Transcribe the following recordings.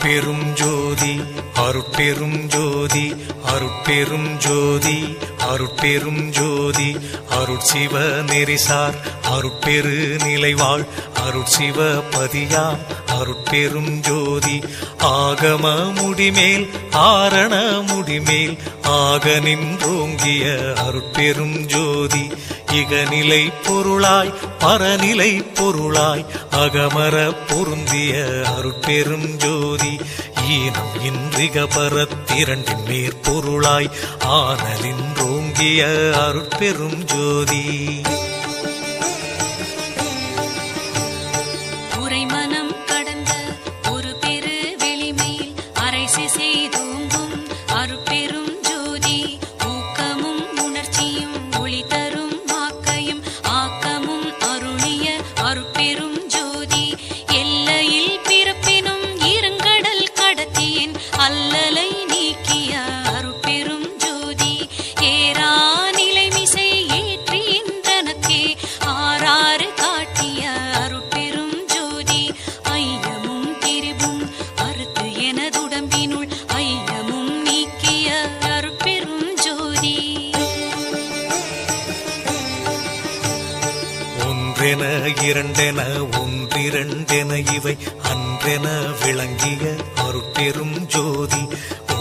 அருட்பெரும் ஜோதி அருட்பெரும் ஜோதி அருட்பெரும் ஜோதி அருட்பெரும் ஜோதி அருட்சிவ நெறிசார் அருட்பெரு நிலைவாழ் அருட்சிவ பதியாம் அருட்பெரும் ஜோதி ஆகம முடிமேல் ஆரண முடிமேல் ஆக நின்றோங்கிய அருட்பெரும் ஜோதி இகநிலை பொருளாய் பரநிலை பொருளாய் அகமர பொருந்திய அருட்பெரும் ஜோதி ஈனம் இன்றிக பரத்திரண்டின் மேற்பொருளாய் ஆனலின்றோங்கிய அருட்பெரும் ஜோதி உரைமனம் கடந்த ஒரு பெரு வெளிமேல் அரைசி செய்தோங்கும் அருட்பெரும் ஜோதி ஊக்கமும் உணர்ச்சியும் ஒளி தரும் வாக்கையும் ஆக்கமும் அருளிய அருட்பெரும் ஜோதி எல்லையில் பிறப்பினும் இருங்கடல் கடத்தியின் அல்லலை நீக்கிய அருட்பெரும் ஜோதி ஏரா நிலைமிசை ஏற்றின்றனக்கே ஆறாறு காட்டிய அருட்பெரும் ஜோதி ஐயமும் திரிவும் அறுத்து எனதுடம்பினுள் ஐயமும் நீக்கிய அருட்பெரும் ஜோதி ஒன்றென இரண்டென ஒன்றிரண்டென இவை அன்றென விளங்கிய அருட்பெரும் ஜோதி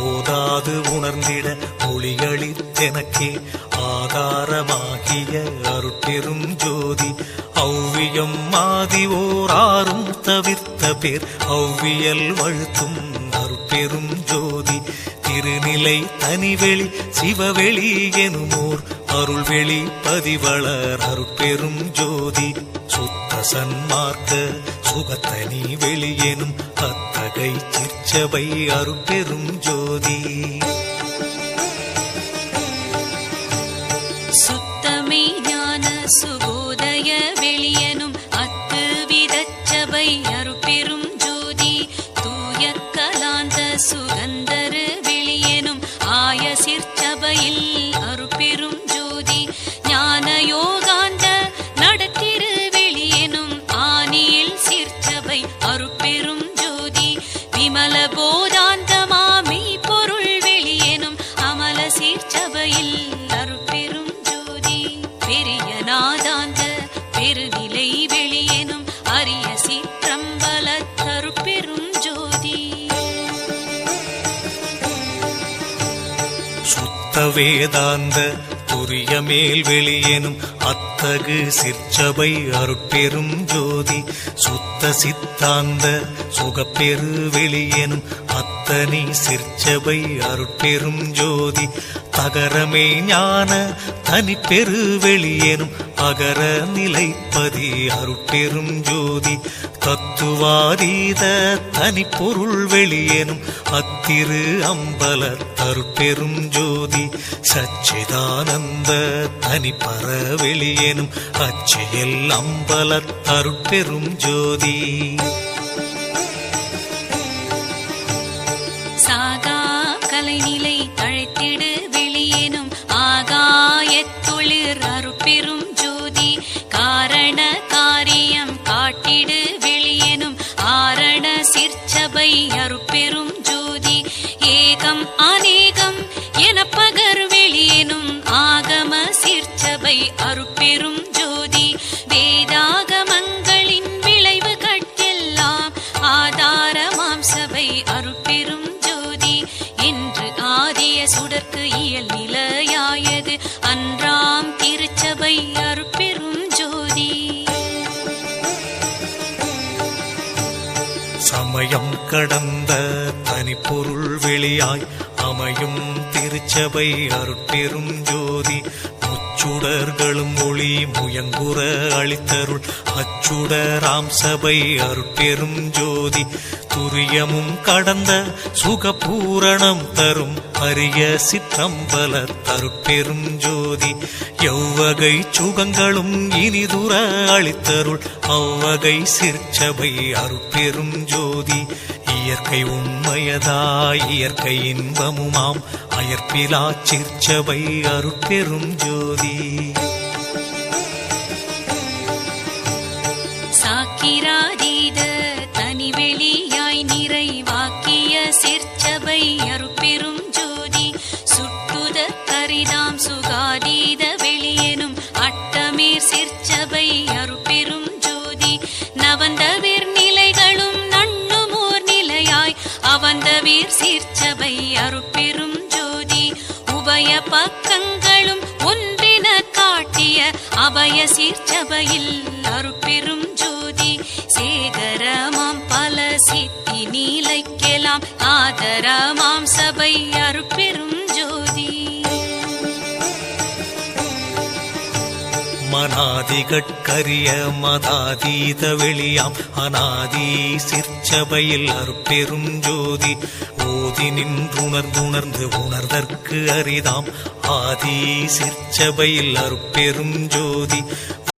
ஓதாது உணர்ந்திட ஒளியளித்தெனக்கே ஆதாரமாகிய அருட்பெரும் ஜோதி ஔவியம் மாதி ஓராறும் தவிர்த்த பேர் ஔவியல் வழுத்தும் அருட்பெரும் ஜோதி திருநிலை தனிவெளி சிவவெளி எனுமோர் அருள்வெளி பதிவளர் அருட்பெரும் ஜோதி சுத்த சன்மார்க்க சுகத்தனி வெளியெனும் அத்தகை சிற்சபை அருட்பெரும் ஜோதி சுத்தமே ஞான சுபோதய வெளியனும் அத்து விதச்சபை அருட்பெரும் ஜோதி தூய கலாந்த சுகந்தரு வெளியனும் ஆய சிற்சபையில் அருட்பெரும் ஜோதி ஞான யோகாந்த நடத்திரு வெளியனும் ஆனியில் சிற்சபை அருட்பெரும் ஜோதி விமல போதாந்தமாமை பொருள் வெளியனும் அமல சிற்சபையில் அருட்பெரும் ஜோதி பெரிய நாதாந்த பெருநிலை வெளியனும் அரிய சிற்றம்பல அருட்பெரும் ஜோதி சுத்த வேதாந்த துரிய மேல் வெளியெனும் அத்தகு சிற்சபை அருட்பெரும் ஜோதி சுத்த சித்தாந்த சுகப்பெரு வெளியெனும் அத்தனி சிற்சபை அருட்பெரும் ஜோதி தகரமே ஞான தனிப்பெரு வெளியெனும் அகர நிலைப்பதி அருட்பெரும் ஜோதி தத்துவாதீத தனிப்பொருள் வெளியெனும் அத்திரு அம்பல அருட்பெரும் ஜோதி சச்சிதானந்த தனிப்பர வெளியெனும் அச்சியல் அம்பல அருட்பெரும் ஜோதி சாகா கலைநிலை தழைத்திடு வெளியேனும் ஆகாயத்தொழிற் அருட்பெரும் ஜோதி காரண காரியம் காட்டிடு வெளியேனும் ஆரண சிற்சபை அருட்பெரும் ஜோதி ஏகம் அநேகம் என பகர் வெளியேனும் ஆகம சிற்சபை அருட்பெரும் ஜோதி வேதாகமங்களின் விளைவு கட்டெல்லாம் ஆதாரமாம் சபை அருட்பெரும் ஜோதி என்று ஆதிய சுடர்க்கு இயல் நிலையாயது அன்றாம் திருச்சபை அருட்பெரும் ஜோதி சமயம் கடந்த தனிப்பொருள் வெளியாய் அமையும் திருச்சபை அருட்பெரும் ஜோதி முச்சுடர்களும் ஒளி முயங்குற அளித்தருள் அச்சுடராம் சபை அருட்பெரும் ஜோதி துரியமும் கடந்த சுகபூரணம் தரும் அரிய சிற்றம்பல அருட்பெரும் ஜோதி எவ்வகை சுகங்களும் இனிதுர அளித்தருள் அவ்வகை சிற்சபை அருட்பெரும் ஜோதி இயற்கை உண்மையதாய் இயற்கை இன்பமுமாம் அயற்பிலா சிற்சபை அருட்பெரும் ஜோதி சாக்கிராதீத தனிவெளியாய் நிறைவாக்கிய பக்கங்களும் ஒன்றின காட்டிய அபய சீர்ச்சபையில் அருட்பெரும் ஜோதி சேகரமாம் பல சித்தி நீலைக்கெல்லாம் ஆதரமாம் சபை அருட்பெரும் ஜோதி மனாதிகட்கரிய மதாதீத வெளியாம் அநாதி சிற்சபையில் அருட்பெரும் ஜோதி ஓதி நின்றுணர்ந்துணர்ந்து உணர்தற்கு அரிதாம் ஆதி சிற்சபையில் அருட்பெரும் ஜோதி